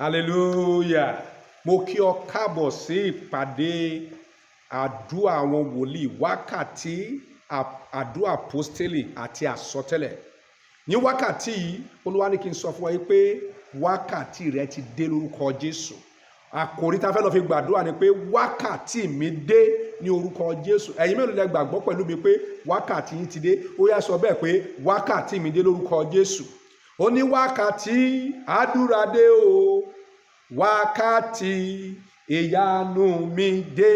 hallelujah. Mo kí ọ káàbọ̀ sí ìpàdé àdúrà àwọn wòlíì wákàtí àdúrà àpọ́stélì àti àsọtẹ́lẹ̀. Ní wákàtí yìí Olúwa ní kí n sọ fún wa pé wákàtí rẹ ti dé lórúkọ Jésù. Àkòrí tá fẹ́ lọ fi gbàdúrà ni pé wákàtí mi dé ní orúkọ Jésù. Ẹ̀yin mélòó lẹ gbàgbọ́ pẹ̀lú mi pé wákàtí yín ti dé? Ó yá sọ bẹ́ẹ̀ pé wákàtí mi dé lórúkọ Jésù. Ó ní wákàtí àdúrà dé o, wákàtí ìyanu mi dé,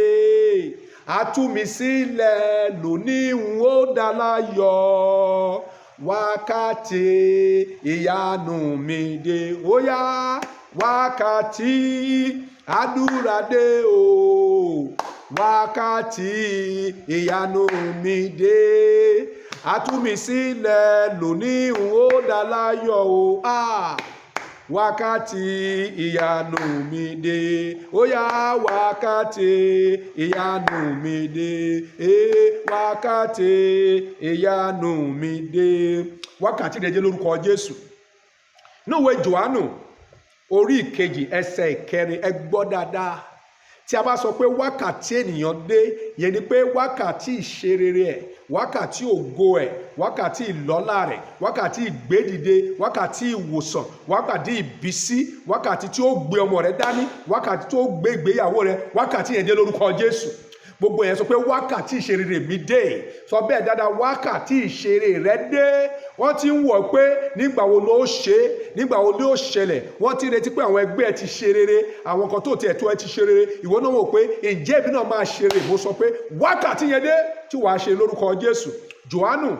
a tú mi sílẹ̀ lónìí n ó dá láyọ̀, wákàtí ìyanu mi dé. Ó yá wákàtí àdúrà dé o, wákàtí ìyanu mi dé, a tú mi sílẹ̀ lónìí n ó dá láyọ̀ o. Wákàtí ìyanu mi dé. Ó yá wákàtí ìyanu mi dé. Wákàtí ìyanu mi dé. Wákàtí rẹ dé lórúkọ Jésù. Ní ìwé Jòhánù orí ìkejì ẹsẹ̀ ìkẹrin, ẹ gbọ́ dáadáa. Tí a bá sọ pé wákàtí ènìyàn dé, yẹn ni pé wákàtí ìṣerere ẹ̀, wákàtí ògo ẹ̀, wákàtí ìlọ́lá rẹ̀, wákàtí ìgbédìde, wákàtí ìwòsàn, wákàtí ìbísí, wákàtí tí ó gbé ọmọ rẹ̀ dání, wákàtí tí ó gbé ìgbéyàwó rẹ̀, wákàtí yẹn dé lórúkọ Jésù. Gbogbo yẹn sọ pé wákàtí ìṣerere mi dé. Sọ bẹ́ẹ̀ dáadáa, wákàtí ìṣeré rẹ dé. Wọ́n ti ń wọ̀ pé nígbà wo ló ṣe, nígbà wo ló ṣẹlẹ̀. Wọ́n ti retí pé àwọn ẹgbẹ́ ẹ ti ṣe rere, àwọn kan tó tiẹ̀ tó ẹ ti ṣe rere. Ìwọ náà wò pé ǹjẹ́ èmi náà máa ṣe rere? Mo sọ pé wákàtí yẹn dé tí wàá ṣe lórúkọ Jésù. Jòhánù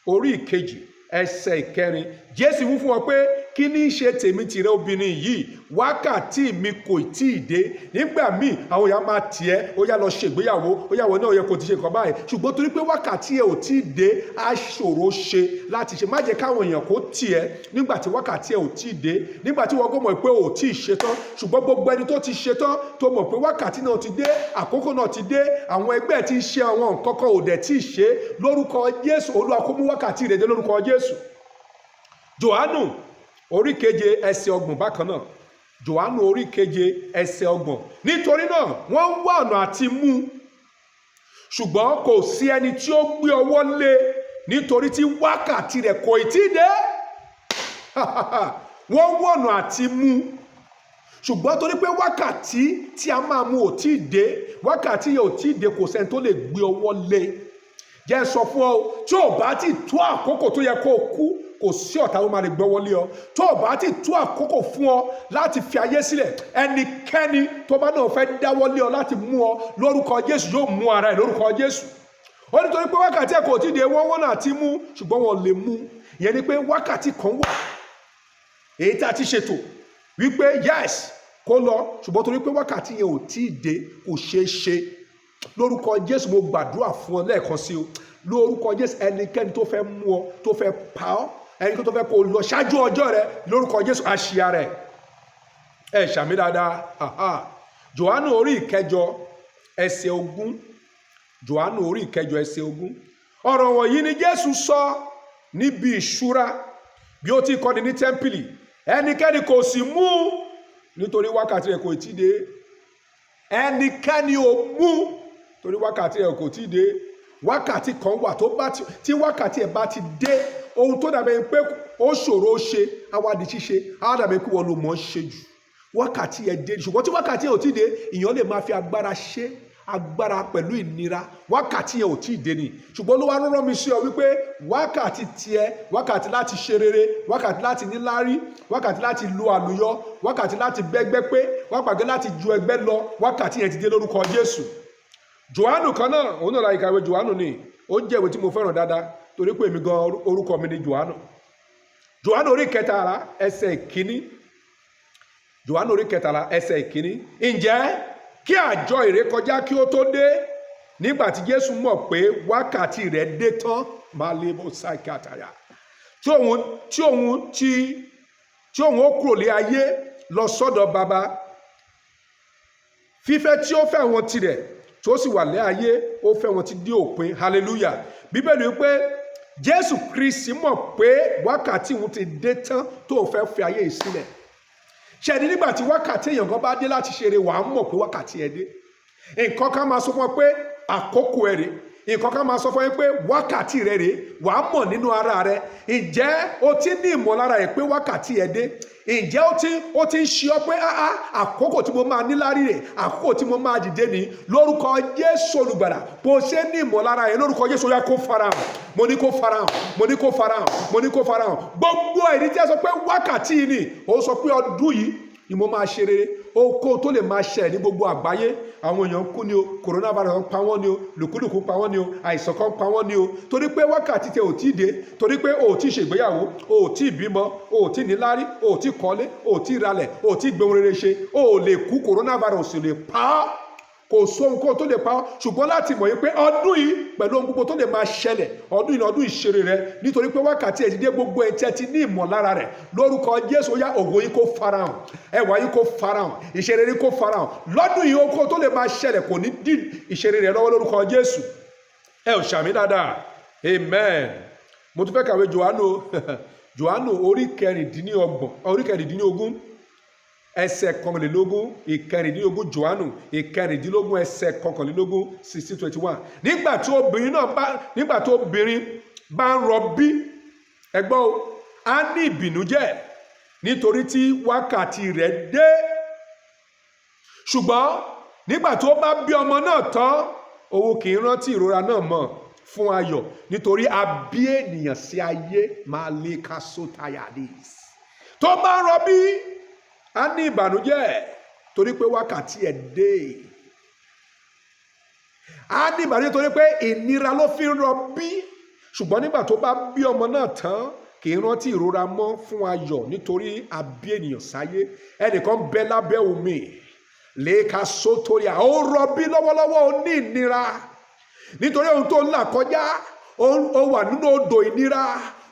orí ìkejì ẹsẹ̀ ìkẹrin, Jésù wí fún wọn pé kí ní í ṣe tèmi tìrẹ obìnrin yìí, wákàtí mi kò tí ì dé. Nígbà míì àwọn èèyàn máa tiẹ̀, ó yá lọ ṣègbéyàwó, ó yá wọ náà yẹ kó ti ṣe nǹkan báyìí, ṣùgbọ́n torí pé wákàtí ẹ ò tí ì dé, á ṣòro ṣe láti ṣe. Má jẹ́ káwọn èèyàn kó tiẹ̀ nígbà tí wákàtí ẹ ò tí ì dé, nígbà tí wọ́n gbọ́ pé ò tí ì ṣe tán. Ṣùgbọ́n gbogbo ẹni tó ti ṣe tán, tó mọ̀ pé wákàtí náà ti dé, àkókò náà ti dé, àwọn ẹgbẹ́ ti ṣe àwọn nǹkan kan ò dẹ̀ tí ì ṣe, lórúkọ Jésù Olúwa kó mú wákàtí rẹ̀ dé lórúkọ Jésù. Jòhánù orí keje ẹsẹ̀ ọgbọ̀n bákan náà. Jòhánù orí keje ẹsẹ̀ ọgbọ̀n. Nítorí náà wọ́n ń wá ọ̀nà àti mú, ṣùgbọ́n kò sí ẹni tí ó gbé ọwọ́ lé, nítorí tí wákàtí rẹ̀ kò tí ì dé. Wọ́n ń wá ọ̀nà àti mú, ṣùgbọ́n torí pé wákàtí tí a máa mú ò tí ì dé, wákàtí yẹn ò tí ì dé, kò sẹ́ni tó lè gbé ọwọ́ lé. Jẹ́ sọ fún ọ, tí ò bá ti tó àkókò tó yẹ kó o kú, kò sí ọ̀tá tó máa lè gbọ́wọ́ lé ọ. Tó o bá ti tó àkókò fún ọ láti fi ayé sílẹ̀, ẹnikẹ́ni tó bá náà fẹ́ dáwọ́ lé ọ láti mú ọ, lórúkọ Jésù yóò mú ara ẹ̀ lórúkọ Jésù. Ó ní torí pé wákàtí ẹ̀ kò tí ì dé, wọ́n wọ́n náà ti mú, ṣùgbọ́n wọn lè mú. Ìyẹn ni pé wákàtí kan wà èyí tí a ti ṣètò wípé yes kó lọ, ṣùgbọ́n torí pé wákàtí yẹn ò tí ì dé, kò ṣeé ṣe. Lórúkọ Jésù mo gbàdúrà fún ọ lẹ́ẹ̀kan sí o. Lórúkọ Jésù ẹnikẹ́ni tó fẹ́ mú ọ, tó fẹ́ pa ọ́, ẹni tó fẹ́ kó lọ ṣáájú ọjọ́ rẹ, lórúkọ Jésù àṣìá rẹ̀. Ẹ ṣàmì dáadáa. Jòhánù orí ìkẹjọ ẹsẹ̀ ogún. Jòhánù orí ìkẹjọ ẹsẹ̀ ogún. Ọ̀rọ̀ wọ̀nyí ni Jésù sọ níbi ìṣúra bí ó ti kọ́ni ní tẹ́ḿpìlì. Ẹnikẹ́ni kò sì mú, nítorí wákàtí rẹ̀ kò tí ì dé. Ẹnikẹ́ni ò mú torí wákàtí rẹ̀ kò tí ì dé. Wákàtí kan wà tí wákàtí ẹ̀ bá ti dé, ohun tó dàbẹ̀ pé ó ṣòro ṣe awádìí ṣíṣe, á dàbẹ̀ pé wọ́n ló mọ̀ ṣe jù. Wákàtí ẹ̀ dé, ṣùgbọ́n tí wákàtí ẹ̀ ò tí ì dé, èèyàn lè máa fi agbára ṣe, agbára pẹ̀lú ìnira. Wákàtí ẹ̀ ò tí ì dé ni, ṣùgbọ́n ló wá rán mi sí ọ wípé wákàtí tiẹ̀, wákàtí láti ṣe rere, wákàtí láti níláárí, wákàtí láti lo àlùyọ, wákàtí láti bẹ́gbẹ́ pé, wákàtí láti ju ẹgbẹ́ lọ, wákàtí yẹn ti dé lórúkọ Jésù. Jòhánù kan náà, òun náà la ìkàwé Jòhánù ni, ó jẹ́ ìwé tí mo fẹ́ràn dáadáa torí pé èmi gan orúkọ mi ni Jòhánù. Jòhánù orí kẹtàlá ẹsẹ̀ ìkíní. Jòhánù orí kẹtàlá ẹsẹ̀ ìkíní. Ǹjẹ́ kí àjọ ìrékọjá kí ó tó dé, nígbà tí Jésù mọ̀ pé wákàtí rẹ̀ dé tán, máa lé bó sáìkàtàyà, tí òun ó kúrò lé ayé lọ sọ́dọ̀ Baba, fífẹ́ tí ó fẹ́ wọn tirẹ̀ tó sì wà lé ayé, ó fẹ́ wọn ti dé òpin. Hallelujah. Bíbélì wípé Jésù Kristi mọ̀ pé wákàtí òun ti dé tán tó fẹ́ fi ayé sílẹ̀. ṣẹ́ni nígbà tí wákàtí èèyàn kan bá dé láti ṣeré wàá mọ̀ pé wákàtí ẹ dé. Nǹkan kan máa sọ fún ọ pé àkókò ẹ rèé, nǹkan kan máa sọ fún ẹ pé wákàtí rẹ rèé, wàá mọ̀ nínú ara rẹ. Ǹjẹ́ o ti ní ìmọ̀lára rẹ̀ pé wákàtí ẹ dé? Ǹjẹ́ ó ti ń ṣe ọ pé àkókò tí mo máa níláárí rẹ̀, àkókò tí mo máa dìde ní lórúkọ Jésù olùgbàlà. Bó ṣe ní ìmọ̀lára yẹn lórúkọ Jésù yá kó farahàn. Mo ní kó farahàn, mo ní kó farahàn, mo ní kó farahàn. Gbogbo ẹ̀rí tí ẹ sọ pé wákàtí yìí ni, ó sọ pé ọdún yìí ni mo máa ṣe rere. Oko tó lè máa ṣẹ ní gbogbo àgbáyé, àwọn èèyàn kú ni o, coronavirus pa wọ́n ni o, lùkúlùkù pa wọ́n ni o, àìsàn kan pa wọ́n ni o, torí pé wákàtí tẹ ò tí dé, torí pé o ò tí ṣègbéyàwó, o ò tí bímọ, o ò tí níláárí, o ò tí kọ́lé, o ò tí ralẹ̀, o ò tí gbé ohun rere ṣe, o ò lè kú, coronavirus ò lè pa á. Kò sóhun kó tó lè pa ọ́, ṣùgbọ́n láti mọ̀ yìí pé ọdún yìí pẹ̀lú ohun gbogbo tó lè máa ṣẹlẹ̀, ọdún yìí ni ọdún ìṣeré rẹ, nítorí pé wákàtí ẹ̀ ti dé. Gbogbo ẹ̀ tí ẹ ti ní ìmọ̀lára rẹ̀ lórúkọ Jésù ó yá ògo yìí kó farahàn, ẹwà yìí kó farahàn, ìṣeré yìí kó farahàn. Lọ́dún yìí ohun kó tó lè máa ṣẹlẹ̀ kò ní dí ìṣeré rẹ lọ́wọ́ lórúkọ Jésù. Ẹ ò ṣàmì dáadáa, amen. Mo tún fẹ́ kàwé Jòhánù orí kẹrìndínlógún ẹsẹ̀ kọkànlélógún, ìkẹrìndínlógún. Jòhánù ìkẹrìndínlógún ẹsẹ̀ kọkànlélógún 16:21. Nígbà tí obìnrin bá ń rọbí, ẹgbọ́n o, á ní ìbìnújẹ́ nítorí tí wákàtí rẹ̀ dé. Ṣùgbọ́n nígbà tó bá bí ọmọ náà tán, òun kì í rántí ìrora náà mọ́ fún ayọ̀, nítorí a bí ènìyàn sí ayé. Máa lè ká sótayà dis. Tó bá ń rọbí, a ní ìbànújẹ́ torí pé wákàtí ẹ̀ dé. A ní ìbànújẹ́ torí pé ìnira ló fi ń rọbí. Ṣùgbọ́n nígbà tó bá bí ọmọ náà tán, kì í rántí ìrora mọ́ fún ayọ̀, nítorí a bí ènìyàn sáyé. Ẹnìkan bẹ lábẹ́ omi, lẹ́ka sótórí à, ó rọbí lọ́wọ́lọ́wọ́, ó ní ìnira nítorí ohun tó ń là kọjá. Ó wà nínú odò ìnira,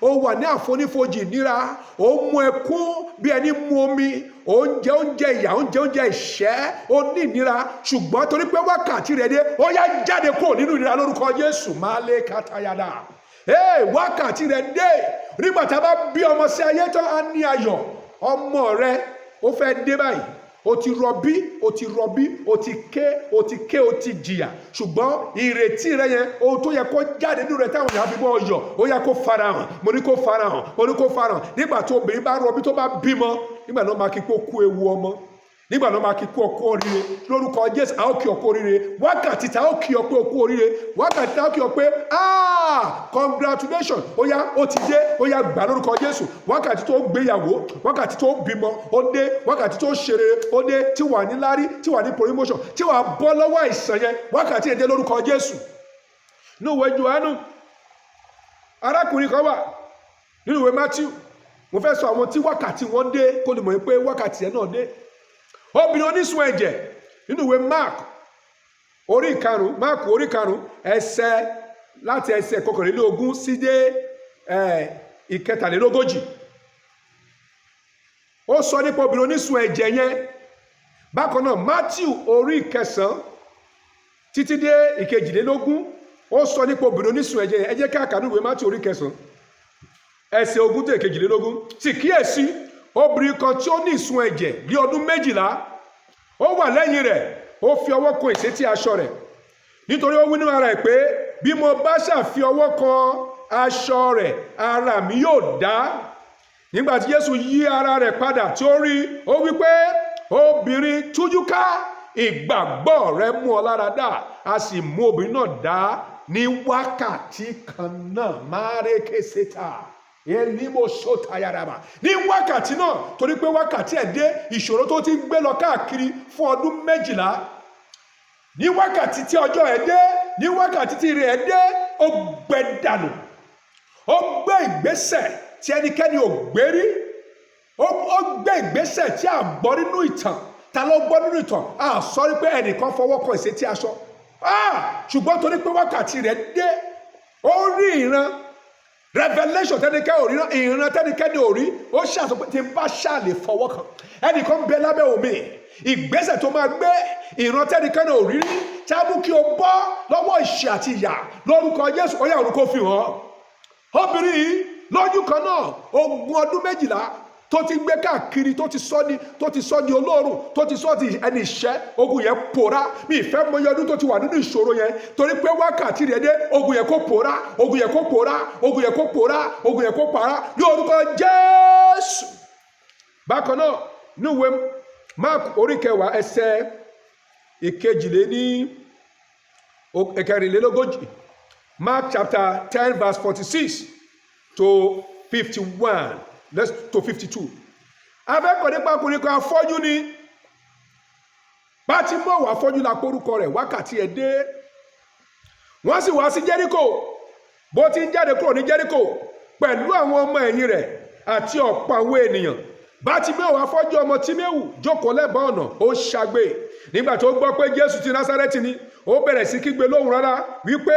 ó wà ní àfonífojì ìnira, ó mú ẹkún bí ẹni mú omi, oúnjẹ ìyà, oúnjẹ ìṣẹ́, ó ní ìnira. Ṣùgbọ́n torí pé wákàtí rẹ̀ dé, ó yá jáde kúrò nínú ìnira lórúkọ Jésù. Máa lè kátayàdà. Wákàtí rẹ̀ dé. Nígbà tá a bá bí ọmọ sí ayé tán, á ní ayọ̀. Ọmọ rẹ ó fẹ́ dé báyìí. O ti rọbí, o ti ké, o ti jìyà. Ṣùgbọ́n ìrètí rẹ yẹn, ohun tó yẹ kó jáde nínú rẹ táwọn èèyàn fi bọ́ ọyọ̀, ó yẹ kó farahàn. Mo ní kó farahàn, mo ní kó farahàn. Nígbà tó obìnrin bá rọbí, tó bá bímọ, nígbà náà máa kí kó kú ewu ọmọ. Nígbà náà máa kí kú ọkú oríire lórúkọ Jésù. A ó kí ọkú oríire. Wákàtí tá ó kí ọ pé ọkú oríire, wákàtí tá ó kí ọ pé congratulations, ó yá ó ti dé, ó yá gbà lórúkọ Jésù. Wákàtí tó gbéyàwó, wákàtí tó bímọ, ó dé. Wákàtí tó ṣeré, ó dé. Tí wà ní lárí, tí wà ní promotion, tí wà bọ́ lọ́wọ́ àìsàn yẹn, wákàtí yẹn dé lórúkọ Jésù. Nínú ìwé Jòhánù, arákùnrin kan wà nínú ìwé Matthew. Mo fẹ́ sọ àwọn tí wákàtí wọn dé kó lè mọ̀ pé wákàtí yẹn náà dé. Obìnrin onísun ẹ̀jẹ̀ nínú ìwé Mark orí karùn-ún láti ẹsẹ̀ kọkànlélógún sí dé ìkẹtàlélógójì. Ó sọ nípa obìnrin onísun ẹ̀jẹ̀ yẹn. Bákan náà Matthew orí 9 títí dé ìkejìlélógún, ó sọ nípa obìnrin onísun ẹ̀jẹ̀ yẹn. Ẹ jẹ́ ká kà nínú ìwé Matthew orí 9 ẹsẹ̀ 20 dé ìkejìlélógún. Sì kíyèsí, obìnrin kan tí ó ní ìsun ẹ̀jẹ̀ ní ọdún 12, ó wà lẹ́yìn rẹ̀, ó fi ọwọ́ kan ìṣẹ́tí aṣọ rẹ̀, nítorí ó wí nínú ara ẹ̀ pé bí mo bá ṣàfi ọwọ́ kan aṣọ rẹ̀, ara mi yóò dá. Nígbà tí Jésù yí ara rẹ̀ padà tí ó rí, ó wí pé obìnrin tújú ká, ìgbàgbọ́ rẹ mú ọ lára dá. A sì mú obìnrin náà dá ní wákàtí kan náà. Márèké sétà. Elimo sotayaraba. Ní wákàtí náà, torí pé wákàtí ẹ̀ dé, ìṣòro tó ti ń gbé lọ káàkiri fún ọdún 12, ní wákàtí tí ọjọ́ ẹ̀ dé, ní wákàtí tí ire ẹ̀ dé, ó gbẹ dànù. Ó gbé ìgbésẹ̀ tí ẹnikẹ́ni ò gbé rí. Ó gbé ìgbésẹ̀ tí a gbọ́ nínú ìtàn. Ta ló gbọ́ nínú ìtàn? A sọ wípé ẹnìkan fọwọ́ kan ìṣẹ́tí aṣọ. Ṣùgbọ́n torí pé wákàtí rẹ̀ dé, ó rí ìran. Revelation tẹ́nikẹ́ ò rí, ìran tẹ́nikẹ́ni ò rí. Ó ṣàṣọ pé tí n bá ṣàlè fọwọ́ kan, ẹnìkan bẹ lábẹ́ omi. Ìgbésẹ̀ tó máa gbé, ìran tẹ́nikẹ́ni ò rí, tí a mú kí o bọ́ lọ́wọ́ ìṣẹ́ àti ìyà lórúkọ Jésù. Ó yá orúkọ fi hàn. Obìnrin yìí lójú kan náà, ogún ọdún 12 tó ti gbé káàkiri tó ti sọ di olóòrùn tó ti sọ di ẹni ìṣẹ́, ogun yẹn pòórá. Mi ìfẹ́ mọ iye ọdún tó ti wà nínú ìṣòro yẹn, torí pé wákàtí rẹ̀ dé, ogun yẹn kó pòórá, ogun yẹn kó pòórá, ogun yẹn kó pòórá, ogun yẹn kó pòórá ní orúkọ Jésù. Bákan náà ní ìwé Mark orí 10 ẹsẹ̀ ìkẹrìnlélógójì, Mark chapter 10 verse 46 to 51 to 52. Afẹ́kọ̀ọ́ nípa ọkùnrin kan afọ́jú ni, Bátímọ́ọ̀ afọ́jú la porúkọ rẹ̀, wákàtí ẹ̀ dé. Wọ́n sì wá sí Jẹ́ríkò, bó ti ń jáde kúrò ní Jẹ́ríkò pẹ̀lú àwọn ọmọ ẹ̀yìn rẹ̀ àti ọ̀pọ̀ àwọn ènìyàn. Bátímọ́ọ̀ afọ́jú ọmọ Tíméù jókòó lẹ́bàá ọ̀nà, ó ṣagbe. Nígbà tó gbọ́ pé Jésù ti Násárẹ́tì ni, ó bẹ̀rẹ̀ sí kígbe lóhùn rárá wípé,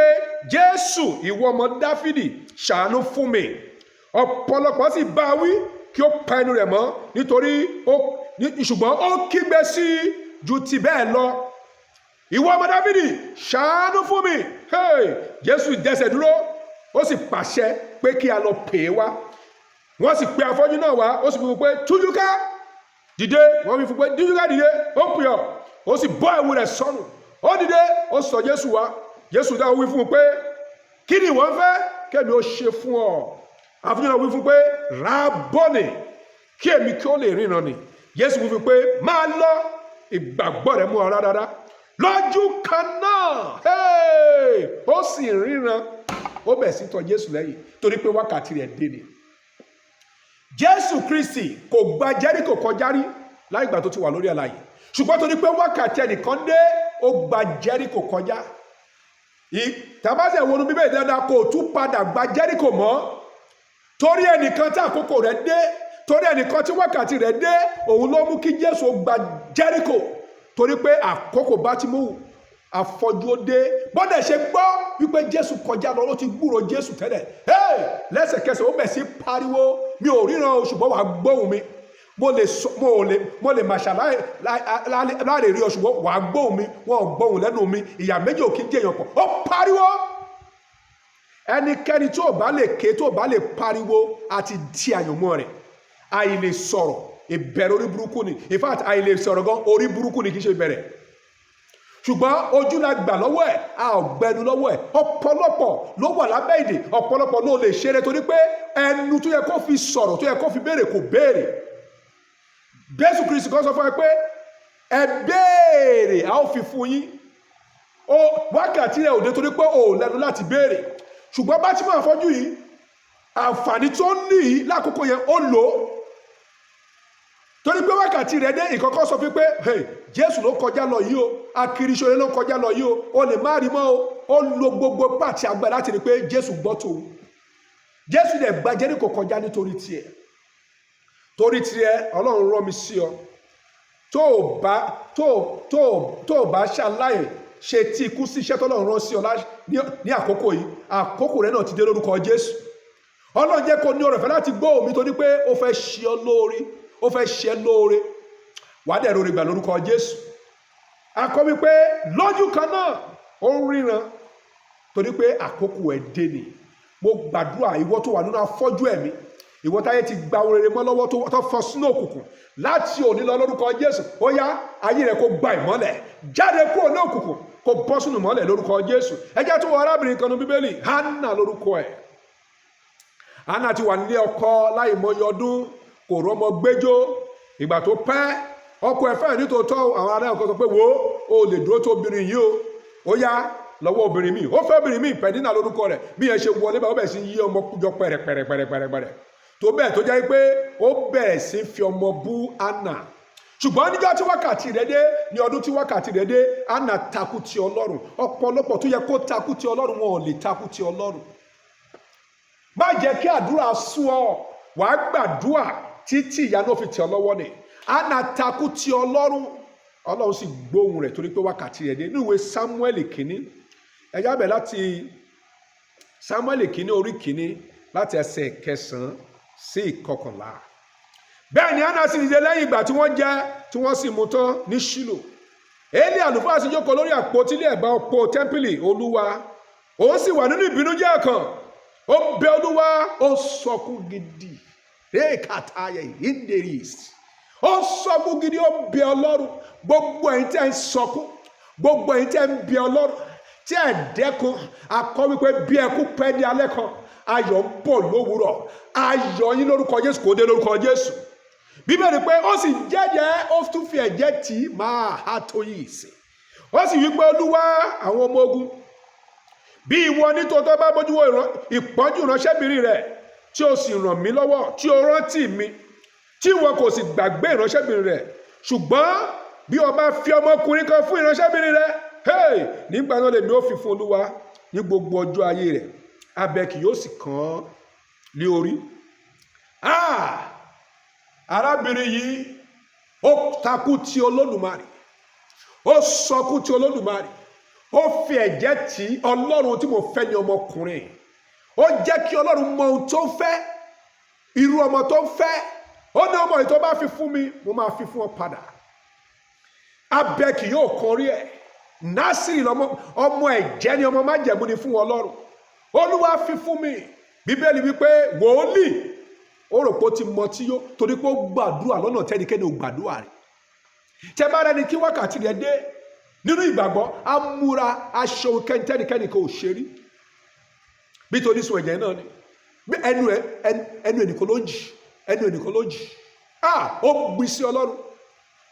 Jésù ìwọ ọmọ Dáfídì, ṣàánú fún mi. Ọ̀pọ̀lọpọ̀ sì bá wí kí ó pa ẹnu rẹ̀ mọ́, ṣùgbọ́n ó kígbe sí ju ti bẹ́ẹ̀ lọ. Ìwọ ọmọ Dáfídì, ṣàánú fún mi. Jésù dẹsẹ̀ dúró, ó sì pàṣẹ pé kí a lọ pè é wá. Wọ́n sì pe afọ́jú náà wá, ó sì fi pé tújú ká dìde. Wọ́n fi pé tújú ká dìde, ó pè ọ́. Ó sì bọ́ ẹ̀wù rẹ̀ sọnù, ó dìde, ó sọ Jésù wá. Jésù dáhùn wí fún un pé, kí ni ìwọ fẹ́ kẹ́mi ó ṣe fún ọ? Afọ́jú náà wí fún un pé, Rábọ́nì, kí èmi kí ó lè ríran ni. Jésù wí fún un pé, máa lọ, ìgbàgbọ́ rẹ̀ mú ọ rárá. Lójú kan náà ó sì ríran, ó bẹ̀ sí tọ̀ Jésù lẹ́yìn, torí pé wákàtí rẹ̀ dé ni. Jésù Kristi kò gba Jẹ́ríkò kọjá rí láì ìgbà tó ti wà lórí àlàyé, ṣùgbọ́n torí pé wákàtí ẹnìkan dé, ó gba Jẹ́ríkò kọjá. Tàbáṣẹ̀ wọnú Bíbélì dáadáa, kò tún padà gba Jẹ́ríkò mọ́, torí ẹnìkan tí àkókò rẹ̀ dé, torí ẹnìkan tí wákàtí rẹ̀ dé, òun ló mú kí Jésù gba Jẹ́ríkò, torí pé àkókò Bátímọ́ọ̀ afọ́jú ó dé. Bọ́dẹ̀ ṣe gbọ́ wípé Jésù kọjá lọ, ló ti gbúrò Jésù tẹ́lẹ̀, lẹ́sẹ̀kẹsẹ̀ ó bẹ̀ sí pariwo, mi ò ríran o, ṣùgbọ́n wàá gbóhùn mi. Mo lè màṣà láàrè rí ọ, ṣùgbọ́n wàá gbóhùn mi. Wọn ò gbóhùn lẹ́nu mi, ìyà méjì ò kí ń jẹyàn pọ̀. Ó pariwo. Ẹnikẹ́ni tó bá lè ké, tó bá lè pariwo, àti di àyànmọ́ rẹ̀. Àìlè sọ̀rọ̀, ìbẹ̀rẹ̀ orí burúkú ni. In fact, àìlè sọ̀rọ̀ gan orí burúkú ni, kì í ṣe ìbẹ̀rẹ̀. Ṣùgbọ́n ojú la gbà lọ́wọ́ ẹ̀, a ò gbẹnu lọ́wọ́ ẹ̀. Ọ̀pọ̀lọpọ̀ ló wà lábẹ́ ìdè, ọ̀pọ̀lọpọ̀ ló lè ṣeré, torí pé ẹnu tó yẹ kó fi sọ̀rọ̀, tó yẹ kó fi béèrè, kò béèrè. Jésù Kristi kan sọ fún ẹ pé ẹ béèrè, a ó fi fún yín. Wákàtí rẹ̀ ò dé, torí pé ò lẹ́nu láti béèrè. Ṣùgbọ́n Bátímọ́ọ̀ afọ́jú yìí, àǹfààní tó ní yìí lákòókò yẹn ó lò ó, torí pé wákàtí rẹ̀ dé. Ìkọ́kọ́ sọ fún pé Jésù ló kọjá lọ yìí o, akiriṣore ló kọjá lọ yìí o lè má rí mọ́ o. Ó lo gbogbo pàtì agbára láti rí pé Jésù gbọ́ tòun. Jésù dẹ̀ gba Jẹ́ríkò kọjá nítorí tiẹ̀. Torí tiẹ̀ Ọlọ́run rán mi sí ọ. Tó o bá ṣaláì ṣe tí ikú sí iṣẹ́ tọ́lọ́run rán sí ọ ní àkókò yìí, àkókò rẹ̀ náà ti dé lórúkọ Jésù. Ọlọ́run jẹ́ kó ní ọrọ̀ fẹ́ láti gbọ́ omi, torí pé ó fẹ́ ṣe ọ lóore, ó fẹ́ ṣe lóore. Wàá dẹ̀ rore gbà lórúkọ Jésù. A kọ́ wípé lójú kan náà ó ń ríran, torí pé àkókò ẹ̀ dé ni. Mo gbàdúrà ìwọ tó wà nínú afọ́jú ẹ̀mí, ìwọ táyé ti gba orere mọ́ lọ́wọ́, tó fọ́ sínú òkùnkùn, láti òní lọ lórúkọ Jésù, ó yá ayé rẹ̀ kó gba ìmọ́lẹ̀, jáde kúrò ní òkùnkùn, kó bọ́ sínú ìmọ́lẹ̀ lórúkọ Jésù. Ẹ jẹ́ tó wọ arábìnrin kan ní Bíbélì, Hánà lórúkọ ẹ̀. Hánà ti wà nílé ọkọ láì mọye ọdún, kò rọ́mọ gbẹ́jọ́. Ìgbà tó pẹ́, ọkọ ẹ̀ fẹ́ nítòótọ́, àwọn ará ọkọ sọ pé wo, o lè dúró tó obìnrin yìí o, ó yá lọ́wọ́ obìnrin mi. Ó fẹ́ obìnrin mi, Pẹ̀dínà lórúkọ rẹ̀. Bí yẹn ṣe wọlé bá, ó bẹ̀rẹ̀ sí yí ọmọ jọ pẹ̀rẹ̀pẹ̀rẹ̀, tó bẹ́ẹ̀ tó jẹ́ pé ó bẹ̀rẹ̀ sí fi ọmọ bú Hánà. Ṣùgbọ́n níjọ́ tí wákàtí rẹ̀ dé, ní ọdún tí wákàtí rẹ̀ dé, Hánà takú ti Ọlọ́run. Ọ̀pọ̀lọpọ̀ tó yẹ kó takú ti Ọlọ́run, wọn ò lè takú ti Ọlọ́run. Má jẹ́ kí àdúrà sú ọ, wàá gbàdúrà títí ìyanu fi tẹ̀ ọ́ lọ́wọ́ ni. Hánà takú ti Ọlọ́run, Ọlọ́run sì gbóhùn rẹ̀, torí pé wákàtí rẹ̀ dé. Ní ìwé Sámúẹ́lì kìíní, ẹ jábẹ̀ láti Sámúẹ́lì kìíní orí kìíní láti ẹsẹ̀ 9 sí 11. Bẹ́ẹ̀ ni Hánà sì dìde lẹ́yìn ìgbà tí wọ́n jẹ, tí wọ́n sì mú tán ní Ṣílò. Élì àlùfáà sì jókòó lórí àpótí ilé ẹ̀bá òpó tẹ́ḿpìlì Olúwa. Òun sì wà nínú ìbìnújẹ́ ọkàn, ó bẹ Olúwa, ó sọkún gidi. rékàtàyè inderis ó sọkún gidi ó bẹ Ọlọ́run gbogbo ẹ̀yin tẹ́ ń sọkún gbogbo ẹ̀yin tẹ́ ń bẹ Ọlọ́run tí ẹ̀ dẹ́kun akọ wípé bí ẹkún pẹ́ di alẹ́ kan ayọ̀ ń bọ̀ lówùúrọ̀ ayọ̀ yín lórúkọ Jésù kò dé lórúkọ Jésù Bíbélì pé ó sì jẹ́jẹ́ ó tún fi ẹ̀jẹ̀ tì í máa há tó yìí sí ó sì wípé Olúwa àwọn ọmọ ogun bí ìwọ nítòótọ́ bá bójú wo ìpọ́njú ìránṣẹ́bìnrin rẹ̀ tí o sì ràn mí lọ́wọ́ tí o rántí mi tí ìwọ kò sì gbàgbé ìránṣẹ́bìnrin rẹ̀ ṣùgbọ́n bí o bá fi ọmọkùnrin kan fún ìránṣẹ́bìnrin rẹ̀ nígbà náà lèmi ó fi fún Olúwa ní gbogbo ọjọ́ ayé rẹ̀ abẹ kì yóò sì kàn án ní orí. Arábìnrin yìí ó takú ti Olódùmarè ó sọkún ti Olódùmarè ó fi ẹ̀jẹ̀ tí Ọlọ́run tí mo fẹ́ ní ọmọkùnrin ó jẹ́ kí Ọlọ́run mọ ohun tó fẹ́ irú ọmọ tó fẹ́ ó ní ọmọ yìí tó bá fi fún mi mo máa fi fún ọ padà abẹ kì yóò kan rí ẹ̀ Násìrì ọmọ ẹ̀jẹ̀ ni ọmọ májẹ̀mú ni fún Ọlọ́run Olúwa fi fún mi Bíbélì wípé wòlíì ó rò pé ó ti mọ tí yó torí pé ó gbàdúrà lọ́nà tẹ́nikẹ́ni ò gbàdúrà rẹ̀ tẹ́ bá rẹni kí wákàtí rẹ̀ dé nínú ìgbàgbọ́ á múra aṣọ kẹ́nikẹ́ni kò ṣe rí bí torí sun ẹ̀jẹ̀ náà ni ẹnu ẹnìkan ló ń jì ẹnu ẹnìkan ló ń jì ó gbin sí Ọlọ́run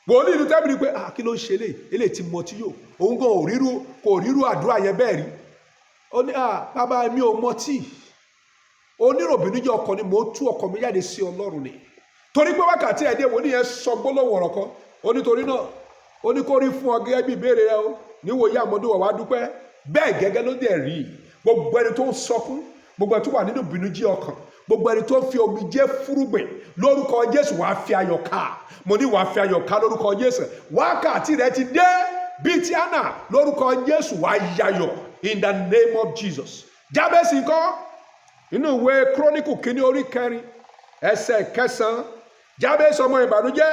wòlíì ìlú tẹ́bìrì pé kí ló ń ṣe eléyìí ti mọ tí yó òun gan kò ríru àdúrà yẹn bẹ́ẹ̀ rí ó ní bàbá mi ò mọ tí oníròbìnújẹ́ ọkàn ni mò ń tú ọkàn mi jáde sí Ọlọ́run ni torí pé wákàtí ẹ̀dẹ́ wòlíì yẹn sọ gbólóhùn ọ̀rọ̀ kan ó nítorí náà ó ní kó rí fún ọ gẹ́gẹ́ bí ìbéèrè rẹ o níwòye àmọ́dún wà wá dúpẹ́ bẹ́ẹ̀ gẹ́gẹ́ ló dẹ̀ rí gbogbo ẹni tó ń sọkún gbogbo ẹni tó wà nínú ìbìnújẹ́ ọkàn gbogbo ẹni tó fi omijé fúrúgbìn lórúkọ Jésù wàá fi ayọ̀ ká mo ní wàá fi ayọ̀ ká lórúkọ Jésù wákàtí rẹ ti dé bíi ti Hánà lórúkọ Jésù wàá yayọ̀ in the name of Jesus. Jábẹ́sì ńkọ́ nínú ìwé Kíróníkù kínní orí 4 ẹsẹ̀ 9 Jábẹ́sì ọmọ ìbànújẹ́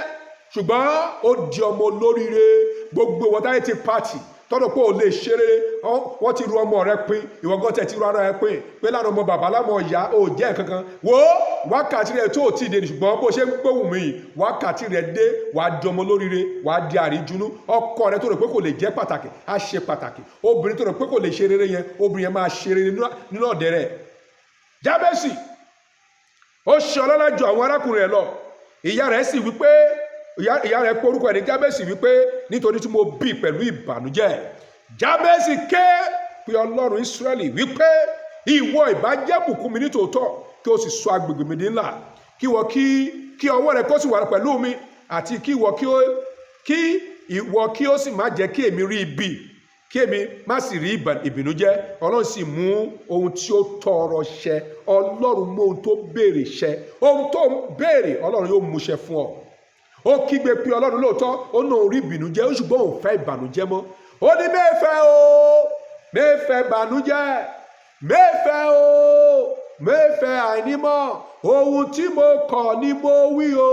ṣùgbọ́n ó di ọmọ olóríire gbogbo ìwọ táyé ti pàtì tọ́dọ̀ pé ò lè ṣe rere wọ́n ti ru ọmọ rẹ pín ìwọ gan tẹ̀ ti ru ara rẹ pín pé lánàá ọmọ bàbá lámọ̀ ìyá ò jẹ́ kankan wo wákàtí rẹ tó ò tí ì dé ṣùgbọ́n bó ṣe ń gbóhùn mi yìí wákàtí rẹ dé wàá di ọmọ olóríire wàá di àríjúnú ọkọ rẹ tó rò pé kò lè jẹ́ pàtàkì á ṣe pàtàkì obìnrin tó rò pé kò lè ṣe rere yẹn obìnrin yẹn máa ṣe rere nínú ọ̀dẹ̀ rẹ̀. Jábẹ́sì ó ṣe ọlọ́lá ju àwọn arákùnrin rẹ̀ lọ ìyá rẹ̀ sì wípé ìyá rẹ̀ pé orúkọ ẹ̀ ní Jábẹ́sì wípé nítorí tí mo bí pẹ̀lú ìbànújẹ́. Jábẹ́sì ké pe Ọlọ́run Ísírẹ́lì wípé ìwọ ìbá jẹ́ bùkún mi nítòótọ́ kí o sì sọ agbègbè mi di ńlá kí ọwọ́ rẹ kó sì wà pẹ̀lú mi àti kí ìwọ kí ó sì má jẹ́ kí èmi rí ibi kí èmi má sì rí ìbìnújẹ́. Ọlọ́run sì mú ohun tí ó tọrọ ṣẹ Ọlọ́run mú ohun tó béèrè ṣẹ ohun tó ń béèrè Ọlọ́run yóò mú ṣẹ fún ọ. Ó kígbe pé Ọlọ́run lóòótọ́ ó náà rí ìbìnújẹ́ ó ṣùgbọ́n òun fẹ́ ìbànújẹ́ mọ́ ó ní mẹ́fẹ́ o mẹ́fẹ́ ìbànújẹ́ mẹ́fẹ́ o mẹ́fẹ́ àìnímọ̀ ohun tí mo kọ̀ ni mo wí o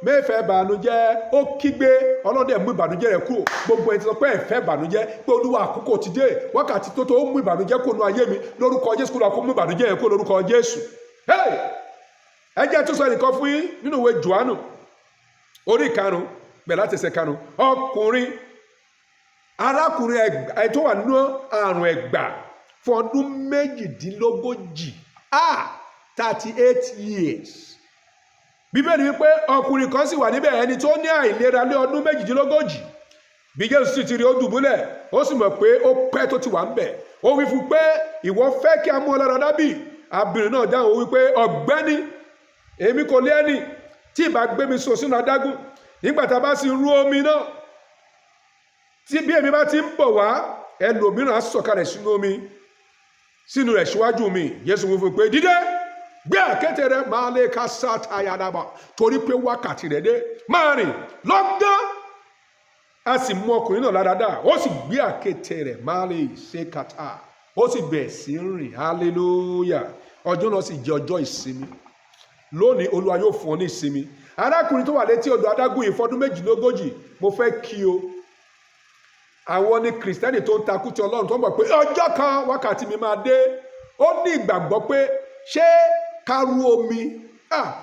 mẹ́fẹ́ ìbànújẹ́ ó kígbe Ọlọ́run dẹ̀ mú ìbànújẹ́ rẹ̀ kúrò gbogbo ẹni tí wọ́n pẹ́ ẹ̀fẹ́ ìbànújẹ́ pé Olúwa àkókò ti dé wákàtí tó ó mú ìbànújẹ́ kúrò nínú ayé mi lórúkọ Jésù kúrò àkókò mú ìbànújẹ́ yẹn kúrò lórúkọ Jésù. Ẹ jẹ́ tó sọ ẹnìkan fún yín nínú ìwé Jòhánù orí 5 bẹ̀rẹ̀ láti ẹsẹ̀ 5 arákùnrin ẹgbà tó wà nínú àrùn ẹgbà fún ọdún 38 38 years. Bíbélì wípé ọkùnrin kan sì wà níbẹ̀ ẹni tó ní àìlera lé ọdún 38 bí Jésù sì ti rí ó dùbúlẹ̀ ó sì mọ̀ pé ó pẹ́ tó ti wà ń bẹ̀ ó wí fún pé ìwọ fẹ́ kí a mú ọ lára dá bí? Abìnrin náà dáhùn ó wí pé ọ̀gbẹ́ni èmi kò lé ẹni tí ìbá gbé mi sọ sínú adágún nígbà tá a bá sì rú omi náà tí bí èmi bá ti ń bọ̀ wá ẹlòmíràn á sọ̀kalẹ̀ sínú omi sínú rẹ̀ síwájú mi. Jésù wí fún pé dídé gbé àkéte rẹ máa lè ka sáta yàdàbà torí pé wákàtí rẹ̀ dé máa rìn lọ́gán. A sì mú ọkùnrin náà lára dá ó sì gbé àkéte rẹ̀ máa lè ṣe kàtà ó sì bẹ̀rẹ̀ sí rìn hallelujah. Ọjọ́ náà sì jẹ́ ọjọ́ ìsinmi lónìí Olúwa yóò fún ọ ní ìsinmi. Arákùnrin tó wà létí odò adágún yìí fọdún 38 mo fẹ́ kí o àwọn ní Kìrìsìtẹ́nì tó ń takú ti Ọlọ́run tó ń bọ̀ pé ọjọ́ kan wákàtí mi máa dé ó ní ìgbàgbọ́ pé ṣé ká rú omi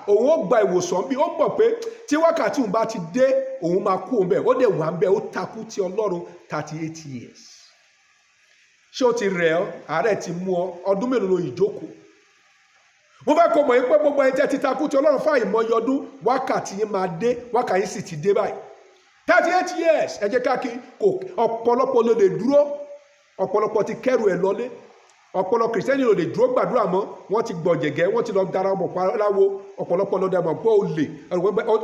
òun ó gba ìwòsàn bí ó mọ̀ pé tí wákàtí òun bá ti dé òun máa kú òun bẹ́ẹ̀ ó dẹ̀ wà ń bẹ́ẹ̀ ó takú ti Ọlọ́run 38 years. Ṣé ó ti rẹ̀ ọ́? Àárẹ̀ ti mú ọ? Ọdún mélòó lo ìjókòó? Mo fẹ́ kó mọ̀ yín pé gbogbo ẹni tẹ́ ti takú ti Ọlọ́run fún àìmọye ọdún, wákàtí yín máa dé, wákàtí sì ti dé báyìí. 38 years ẹ jẹ́ káàkiri kò ọ̀pọ̀lọpọ̀ ló lè dúró, ọ̀pọ̀lọpọ̀ ti kẹ́rù ẹ̀ lọlé, ọ̀pọ̀lọpọ̀ kìrìsìtẹ́nì ló lè dúró gbàdúrà mọ́, wọ́n ti gbọ̀jẹ̀gẹ́, wọ́n ti lọ darapọ̀ láwo, ọ̀pọ̀lọpọ̀ lọ darapọ̀ mọ́ olè,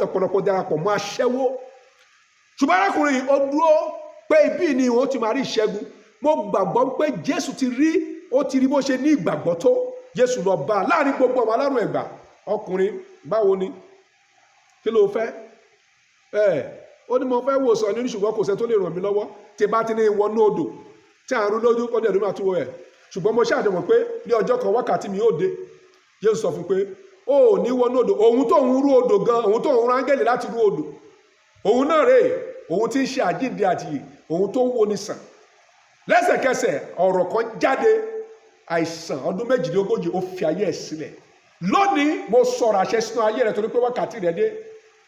ọ̀pọ̀lọpọ̀ darapọ̀ mọ́ aṣẹ́wó. Ṣùgbọ́n arákùnrin yìí ó dúró pé ibi ni ó ti máa rí ìṣẹ́gun. Mo gbàgbọ́ pé Jésù ti rí bó ṣe ní ìgbàgbọ́ tó. Jésù lọ bá láàrin gbogbo àwọn alárùn ẹ̀gbà. Ọkùnrin, báwo ni? Kí ló fẹ́? Ó ní mo fẹ́ wòsàn ní ṣùgbọ́n kò sẹ́ tó lè ràn mí lọ́wọ́. Tí bá ti ní wọnú odò tí à ń rú lójú ó dẹ̀ ló máa túwọ̀ ẹ̀. Ṣùgbọ́n mo ṣàdémọ̀ pé ní ọjọ́ kan wákàtí mi yóò dé. Jésù sọ fún pé ó ò ní wọnú odò. Òun tó ń rú odò gan, òun tó ń rán áńgẹ́lì láti rú odò. Òun náà rèé, òun tí ń ṣe àjíǹde àti òun tó ń wo ni sàn. Lẹ́sẹ̀kẹsẹ̀ ọ̀rọ̀ kan jáde, àìsàn ọdún méjìlélógójì ó fi ayé ẹ̀ sílẹ̀. Lónìí mo sọ̀rọ̀ àṣẹ sínú ayé rẹ̀ torí pé wákàtí rẹ̀ dé.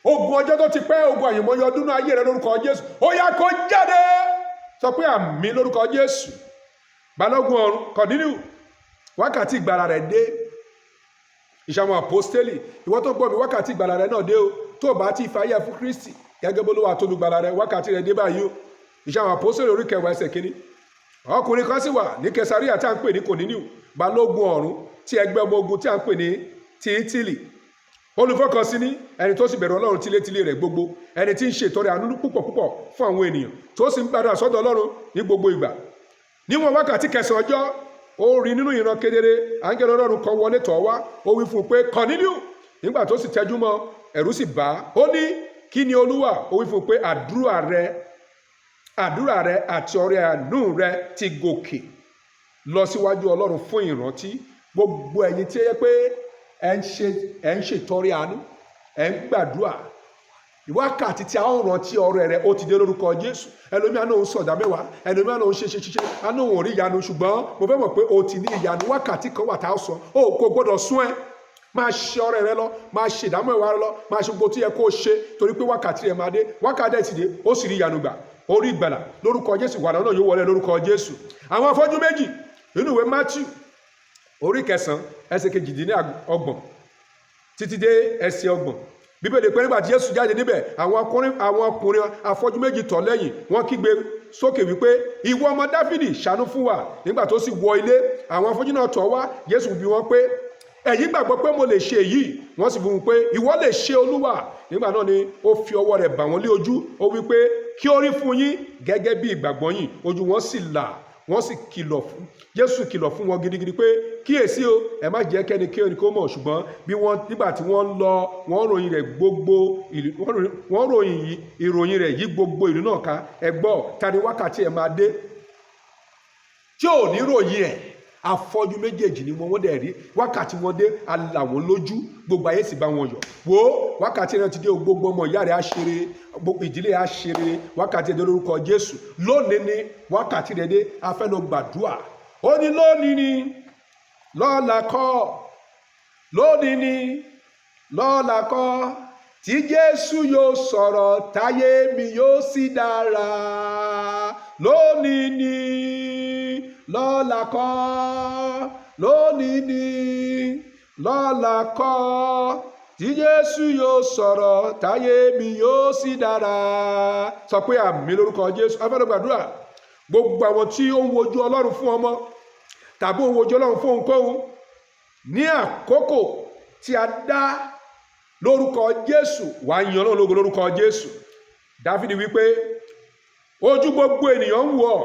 Ogun ọjọ́ tó ti pẹ́, ogun àyìnmọ́yọ ọdún náà ayé rẹ̀ lórúkọ Jésù. Ó yá kó jáde. Sọ pé àmín lórúkọ Jésù. Balógun ọ̀run Kọ̀nílíù, wákàtí ìgbàlà rẹ̀ dé. Ìṣàwọn àpọ́stélì, ìwọ tó gbọ́ mi, wákàtí ìgbàlà rẹ̀ náà dé o. Tó bá ti fàyè fún Kristi gẹ́gẹ́ bó Olúwa tó lùgbàlà rẹ̀, wákàtí rẹ̀ dé báyìí o. Ìṣàwọn àpọ́stélì orí 10 ẹsẹ̀ 1. Ọkùnrin kan sì wà ní Kẹsàríà tí a ń pè ní Kọ̀nílíù, balógun ọ̀rún tí ẹgbẹ́ ọmọ ogun tí a ń pè ní Tìítìlì, olùfọkànsìn ẹni tó sì bẹ̀rù Ọlọ́run tilétilé rẹ̀ gbogbo, ẹni tí ń ṣe ìtọrẹ àánú púpọ̀ fún àwọn ènìyàn, tó sì ń gbàdúrà sọ́dọ̀ Ọlọ́run ní gbogbo ìgbà. Níwọ̀n wákàtí 9 ọjọ́, ó rí nínú ìran kedere, áńgẹ́lì Ọlọ́run kan wọlé tọ̀ wá, ó wí fún un pé Kọ̀nílíù. Nígbà tó sì tẹjú mọ́, ẹ̀rù sì bà á. Ó ní, kí ni Olúwa? Ó wí fún un pé àdúrà rẹ àti ọrẹ àánú rẹ ti gòkè lọ síwájú Ọlọ́run fún ìrántí. Gbogbo ẹ̀yin tí ó yẹ pé ẹ ń ṣètọrẹ àánú, ẹ ń gbàdúrà, wákàtí tí a ń rántí ọrẹ rẹ ó ti dé lórúkọ Jésù. Ẹlòmíà náà ń sọ̀dá mẹ́wàá, ẹlòmíà náà ń ṣe àná òun rí ìyanu, ṣùgbọ́n mo fẹ́ mọ̀ pé o ti ní ìyanu. Wákàtí kan wà tá a sọ, o kò gbọ́dọ̀ sún ẹ. Máa ṣe ọrẹ rẹ lọ, máa ṣe ìdámẹ́wàá rẹ lọ, máa ṣe gbogbo tí yẹ kó o ṣe torí pé wákàtí rẹ máa dé. Wákàtí ẹ ti dé, ó sì rí ìyanu gbà, orí ìgbàlà lórúkọ Jésù. Wàdà náà yóò wọlé lórúkọ Jésù. Àwọn afọ́jú méjì nínú ìwé Mátíù orí 9 ẹsẹ̀ 28 títí dé ẹsẹ̀ 30. Bíbélì pé nígbà tí Jésù jáde níbẹ̀, àwọn ọkùnrin afọ́jú méjì tọ̀ lẹ́yìn, wọ́n kígbe sókè wípé ìwọ ọmọ Dáfídì ṣàánú fún wa. Nígbà tó sì wọ ilé, àwọn afọ́jú náà tọ̀ wá. Jésù bi wọ́n pé ẹ̀yin gbàgbọ́ pé mo lè ṣe èyí? Wọ́n sì fún un pé ìwọ lè ṣe Olúwa. Nígbà náà ni ó fi ọwọ́ rẹ̀ bà wọ́n lé ojú, ó wí pé kí ó rí fún yín gẹ́gẹ́ bí ìgbàgbọ́ yín. Ojú wọn sì là, wọ́n sì Jésù kìlọ̀ fún wọn gidigidi pé kíyèsí o, ẹ má jẹ́ kẹ́nikẹ́ni kó mọ̀. Ṣùgbọ́n nígbà tí wọ́n lọ, wọ́n ròyìn ìròyìn rẹ̀ yí gbogbo ìlú náà ká. Ẹ gbọ́, ta ni wákàtí ẹ̀ máa dé tí ò ní ròyìn ẹ̀? Afọ́jú méjèèjì ni wọ́n dẹ̀ rí. Wákàtí wọn dé, alà wọn lójú, gbogbo ayé sì bá wọn yọ̀. Wo wákàtí náà ti dé, gbogbo ọmọ ìyá rẹ̀ á ṣeré, gbogbo ìdílé á ṣeré. Wákàtí dé lórúkọ Jésù. Lónìí ni wákàtí rẹ̀ dé, a fẹ́ lọ gbàdúrà. Ó ní lónìí ni, lọ́la kọ́. Lónìí ni, lọ́la kọ́. Tí Jésù yóò sọ̀rọ̀, táyé mi yóò sì dára. Lónìí ni, lọ́la kọ́. Lónìí ni, lọ́la kọ́. Tí Jésù yóò sọ̀rọ̀, táyé mi yóò sì dára. Sọ pé àmín lórúkọ Jésù. A fẹ́ lọ gbàdúrà. Gbogbo àwọn tí ó ń wojú Ọlọ́run fún ọmọ tàbí ó ń wojú Ọlọ́run fún ohunkóhun ní àkókò tí a dá lórúkọ Jésù, wà á yan Ọlọ́run lógo lórúkọ Jésù. Dáfídì wípé ojú gbogbo ènìyàn ń wò ọ́,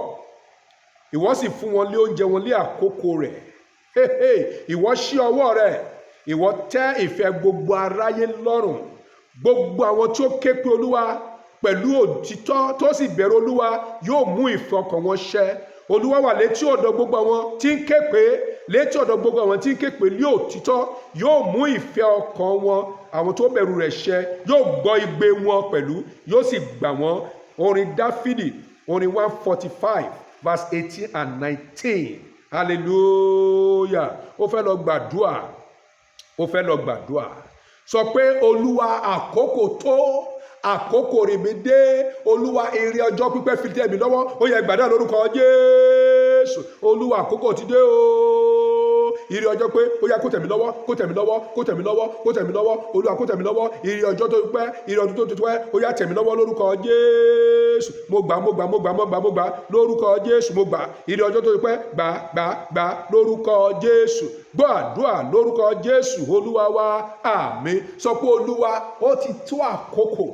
ìwọ sì fún wọn lé oúnjẹ wọn lé àkókò rẹ̀. Ìwọ ṣí ọwọ́ rẹ̀, ìwọ tẹ́ ìfẹ́ gbogbo aráyé lọ́rùn. Gbogbo àwọn tí ó ké pe Olúwa pẹ̀lú òtítọ́ tó sì bẹ̀rù Olúwa yóò mú ìfẹ́ ọkàn wọn ṣẹ. Olúwa wà létí ọ̀dọ̀ gbogbo àwọn tí ń ké pe, létí ọ̀dọ̀ gbogbo àwọn tí ń ké pe ní òtítọ́. Yóò mú ìfẹ́ ọkàn wọn, àwọn tó bẹ̀rù rẹ̀ ṣẹ. Yóò gbọ́ igbe wọn pẹ̀lú, yóò sì gbà wọ́n. Orin Dáfídì, orin 145 verse 18 and 19. Hallelujah. Ó fẹ́ lọ gbàdúrà. Ó fẹ́ lọ gbàdúrà. sọ pé olúwa àkókò tó, àkókò rè mí dé, olúwa ire ọjọ́ pípẹ́ fi tẹ̀ mí lọ́wọ́. Ó yẹ gbàdúrà lórúkọ Jésù. Olúwa àkókò ti dé o, ire ọjọ́ pé ó yá kó tẹ̀ mí lọ́wọ́, kó tẹ̀ mí lọ́wọ́, kó tẹ̀ mí lọ́wọ́, kó tẹ̀ mí lọ́wọ́. Olúwa kó tẹ̀ mí lọ́wọ́, ire ọjọ́ tó pẹ́, ire ọdún tó ti pẹ́, ó yá tẹ̀ mí lọ́wọ́ lórúkọ Jésù. Mo gbà lórúkọ Jésù. Mo gbà ire ọjọ́ tó ti pẹ́, gbà lórúkọ Jésù. Gbọ́ àdúrà lórúkọ Jésù Olúwa wa, àmín. Sọ pé olúwa, ó ti tó àkókò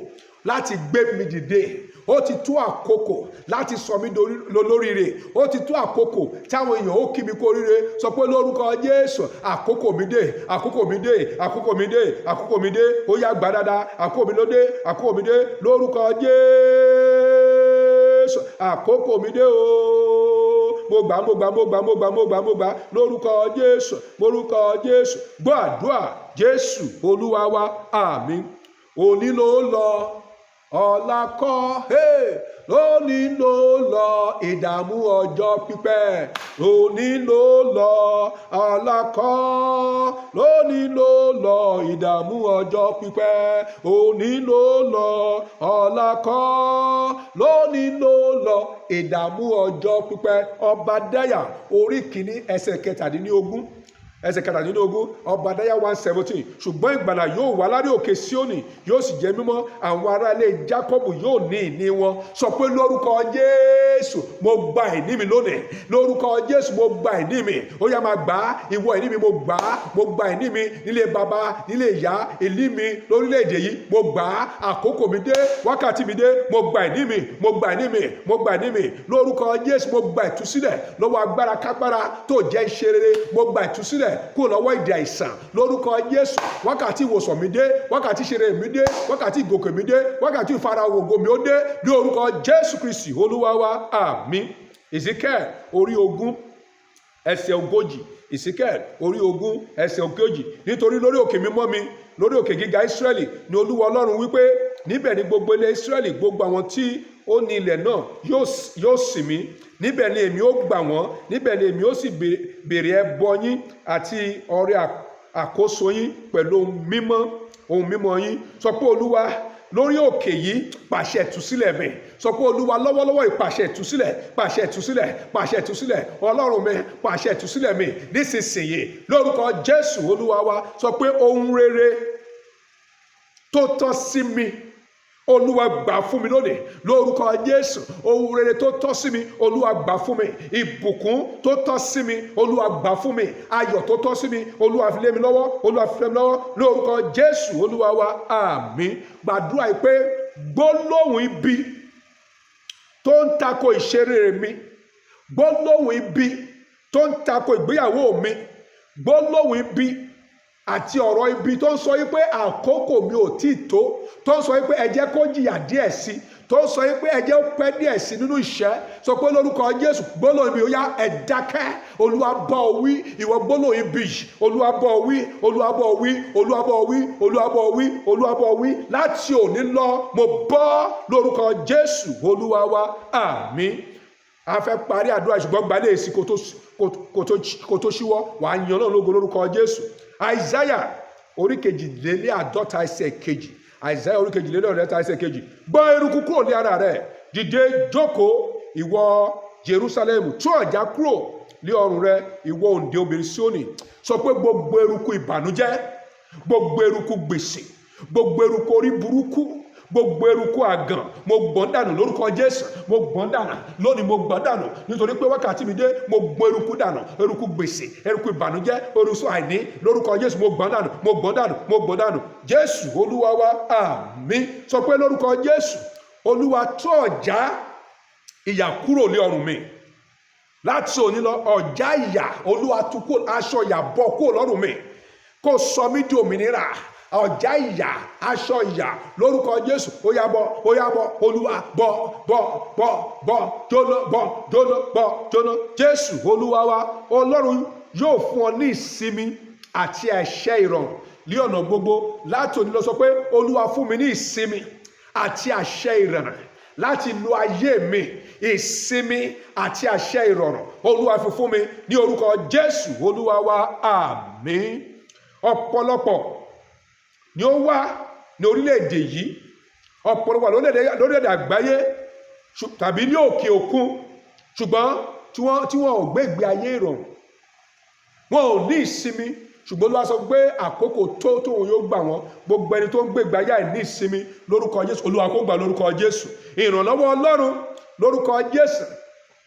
láti gbé mi dìde. Ó ti tó àkókò láti sọ mí lólóríire. Ó ti tó àkókò táwọn èèyàn ó kí mi kú oríire. Sọ pé lórúkọ Jésù, àkókò mi dé, àkókò mi dé, àkókò mi dé, àkókò mi dé. Ó yá gbà dáadáa, àkókò mi ló dé, àkókò mi dé lórúkọ Jésù. Àkókò mi dé o. Mo gbà lórúkọ Jésù, lórúkọ Jésù. Gbọ́ àdúrà Jésù Olúwa wa, àmín. Òní ló lọ, ọ̀la kọ́, lónìí ló lọ, ìdààmú ọjọ́ pípẹ́. Òní ló lọ, ọ̀la kọ́, lónìí ló lọ, ìdààmú ọjọ́ pípẹ́. Òní ló lọ, ọ̀la kọ́, lónìí ló lọ, ìdààmú ọjọ́ pípẹ́. Ọbadáyà orí kìíní ẹsẹ̀ kẹtàdínlógún. Ọbadáyà 1:17. Ṣùgbọ́n ìgbàlà yóò wá lárí òkè Síónì, yóò sì jẹ́ mímọ́, àwọn ará ilé Jákọ́bù yóò ní ìní wọn. Sọ pé lórúkọ Jésù, mo gba ìní mi lónìí. Lórúkọ Jésù, mo gba ìní mi. Ó yá máa gbà á, ìwọ ìní mi mo gbà á. Mo gba ìní mi nílé bàbá, nílé ìyá, ìní mi lórílẹ̀-èdè yìí. Mo gbà á, àkókò mi dé, wákàtí mi dé. Mo gba ìní mi, mo gba ìní mi, mo gba ìní mi. Lórúkọ Jésù, mo gba ìtúsílẹ̀ lọ́wọ́ agbára kágbára tó jẹ́ iṣẹ́ rere. Mo gba ìtúsílẹ̀ kó lọ́wọ́ ìdè àìsàn lórúkọ Jésù. Wákàtí ìwòsàn mi dé, wákàtí ìṣeré mi dé, wákàtí ìgòkè mi dé, wákàtí ìfarahàn mi ó dé ní orúkọ Jésù Kristi Olúwa wa, àmín. Ezekiel orí 20 ẹsẹ̀ 40. Ezekiel orí 20 ẹsẹ̀ 40. Nítorí lórí òkè mímọ́ mi, lórí òkè gíga Ísírẹ́lì ni Olúwa Ọlọ́run wípé, níbẹ̀ ni gbogbo ilẹ̀ Ísírẹ́lì, gbogbo àwọn tí ó ní ilẹ̀ náà yóò sìn mí. Níbẹ̀ ni èmi ó gbà wọ́n, níbẹ̀ ni èmi ó sì béèrè ẹbọ yín àti ọrẹ àkóso yín pẹ̀lú ohun mímọ́ yín. Sọ pé Olúwa, lórí òkè yìí pàṣẹ ìtúsílẹ̀ mi. Sọ pé Olúwa, lọ́wọ́lọ́wọ́ ìpàṣẹ ìtúsílẹ̀, pàṣẹ ìtúsílẹ̀, pàṣẹ ìtúsílẹ̀. Ọlọ́run mi, pàṣẹ ìtúsílẹ̀ mi nísinsìnyí lórúkọ Jésù Olúwa wa. Sọ pé ohun rere tó tọ́ sí mi, Olúwa gbà fún mi lónìí lórúkọ Jésù. Ohun rere tó tọ́ sí mi, Olúwa gbà fún mi. Ìbùkún tó tọ́ sí mi, Olúwa gbà fún mi. Ayọ̀ tó tọ́ sí mi, Olúwa fi lé mi lọ́wọ́, Olúwa fi lé mi lọ́wọ́ lórúkọ Jésù Olúwa wa, àmín. Gbàdúrà yìí pé gbólóhùn ibi tó ń tako ìṣeré mi, gbólóhùn ibi tó ń tako ìgbéyàwó mi, gbólóhùn ibi àti ọ̀rọ̀ ibi tó ń sọ yí pé àkókò mi ò tí ì tó, tó ń sọ yí pé ẹ jẹ́ kó jìyà díẹ̀ sí, tó ń sọ yí pé ẹ jẹ́ ó pẹ́ díẹ̀ sí nínú ìṣẹ́. Sọ pé lórúkọ Jésù, gbólóhùn ibi ó yá ẹ dákẹ́. Olúwa bá ọ wí, ìwọ gbólóhùn ibi, Olúwa bá ọ wí, Olúwa bá ọ wí, Olúwa bá ọ wí, Olúwa bá ọ wí, Olúwa bá ọ wí. Láti òní lọ mo bọ́ lórúkọ Jésù Olúwa wa, àmín. A fẹ́ parí àdúrà ṣùgbọ́n gbalẹ̀ èsì kò tó ṣíwọ́, wàá yan Ọlọ́run lógo lórúkọ Jésù. Àìsáyà orí 52 ẹsẹ̀ 2. Àìsáyà orí 52 ẹsẹ̀ 2. Gbọ́ eruku kúrò ní ara rẹ̀, dìde jókòó ìwọ Jerusalem, tú ọ̀já kúrò ní ọrùn rẹ̀, ìwọ òǹdè obìnrin Síónì. Sọ pé gbogbo eruku ìbànújẹ́, gbogbo eruku gbèsè, gbogbo eruku orí burúkú, gbogbo eruku àgàn, mo gbọ̀n dànù lórúkọ Jésù. Mo gbọ̀n dànù lónìí, mo gbọ̀n dànù nítorí pé wákàtí mi dé. Mo gbọ̀n eruku dànù, eruku gbèsè, eruku ìbànújẹ́, eruku àìní lórúkọ Jésù. Mo gbọ̀n dànù, mo gbọ̀n dànù, mo gbọ̀n dànù. Jésù Olúwa wa, àmín. Sọ pé lórúkọ Jésù, Olúwa tú ọ̀já ìyà kúrò ní ọrùn mi. Láti òní lọ, ọ̀já ìyà, Olúwa tú kúrò, aṣọ ìyà bọ́ kúrò lọ́rùn mi, kó sọ mí di òmìnira. Ọ̀já ìyà, aṣọ ìyà lórúkọ Jésù. Ó yá bọ́, ó yá bọ́, Olúwa bọ́, jóná. Jésù Olúwa wa. Ọlọ́run yóò fún ọ ní ìsinmi àti àṣẹ ìrọ̀rùn ní ọ̀nà gbogbo. Láti òní lọ sọ pé Olúwa fún mi ní ìsinmi àti àṣẹ ìrọ̀rùn láti lo ayé mi. Ìsinmi àti àṣẹ ìrọ̀rùn Olúwa fi fún mi ní orúkọ Jésù Olúwa wa, àmín. Ọ̀pọ̀lọpọ̀ ni ó wà ní orílẹ̀-èdè yìí, ọ̀pọ̀lọpọ̀ lórílẹ̀-èdè àgbáyé tàbí ní òkè òkun, ṣùgbọ́n tí wọ́n ò gbé ìgbé ayé ìrọ̀rùn, wọn ò ní ìsinmi. Ṣùgbọ́n Olúwa sọ pé àkókò tóun yóò gbà wọ́n. Gbogbo ẹni tó ń gbé ìgbé ayé àìní ìsinmi lórúkọ Jésù, Olúwa kó gbà lórúkọ Jésù. Ìrànlọ́wọ́ Ọlọ́run lórúkọ Jésù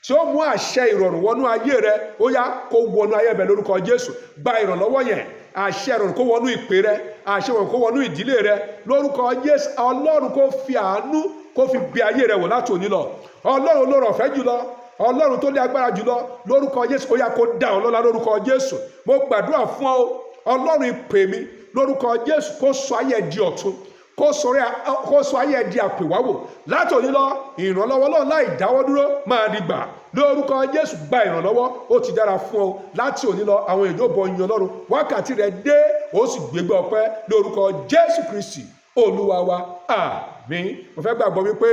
tí ó mú àṣẹ ìrọ̀rùn wọnú ayé rẹ, ó yá kó wọnú ayé rẹ lórúkọ Jésù. Gba ìrànlọ́wọ́ yẹn, àṣẹ ìrọ̀rùn kó wọnú ìpè rẹ, àṣẹ ìrọ̀rùn kó wọnú ìdílé rẹ lórúkọ Jésù. Ọlọ́run kó fi àánú kó fi bí ayé rẹ wò láti òní lọ. Ọlọ́run olóore ọ̀fẹ́ jùlọ, Ọlọ́run tó ní agbára jùlọ lórúkọ Jésù, ó yá kó dá ọ lọ́lá lórúkọ Jésù. Mo gbàdúrà fún ọ, Ọlọ́run ìpè mi lórúkọ Jésù, kó sọ ayé di ọ̀tun, kó sọ ayé di àpèwáwò láti òní lọ. Ìrànlọ́wọ́ Ọlọ́run láì dáwọ́ dúró máa di gbà lórúkọ Jésù. Gba ìrànlọ́wọ́, ó ti dára fún ọ láti òní lọ. Àwọn èèyàn bọ̀ yin Ọlọ́run, wákàtí rẹ dé, ó sì gbégbé ọpẹ́ lórúkọ Jésù Kristi Olúwa wa, àmín. Mo fẹ́ gbàgbọ́ wípé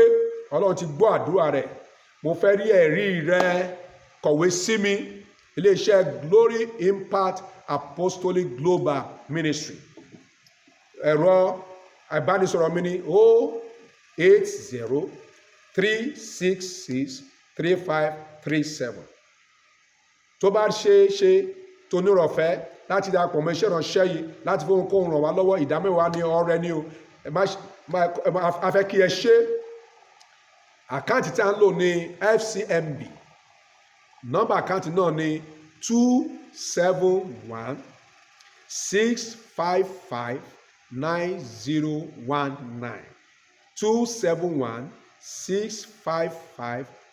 Ọlọ́run ti gbọ́ àdúrà rẹ. Mo fẹ́ rí ẹ̀rí rẹ, kọ̀wé sí mi, iléeṣẹ́ Glory Impact Apostolic Global Ministry. Ẹ̀rọ ìbánisọ̀rọ̀ mi ní 080-366-3537. Tó bá ṣe tó nírọ̀fẹ́ láti darapọ̀ mọ́ iṣẹ́ ìránṣẹ́ yìí, láti fún ohun ràn wá lọ́wọ́, ìdámẹ́wàá ní ọrẹ ní o, a fẹ́ kí ẹ ṣe. Àkáǹtì tí a ń lò ní FCMB, nọ́mbà àkáǹtì náà ní 271-655-9019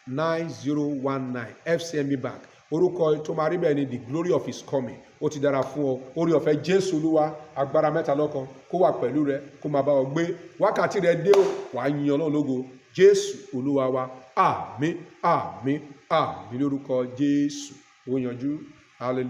271-655-9019 FCMB Bank. Orúkọ tó máa rí bẹ́ẹ̀ ni The Glory of His Coming. Ó ti dára fún ọ. Orí ọ̀fẹ́ Jésù Olúwa, agbára mẹ́ta lọ́kan, kó wà pẹ̀lú rẹ, kó máa bá ọ gbé. Wákàtí rẹ dé o, wàá yin Ọlọ́run lógo. Jésù Olúwa wa, àmín, àmín, àmín lórúkọ Jésù. Ó yanjú, hallelujah.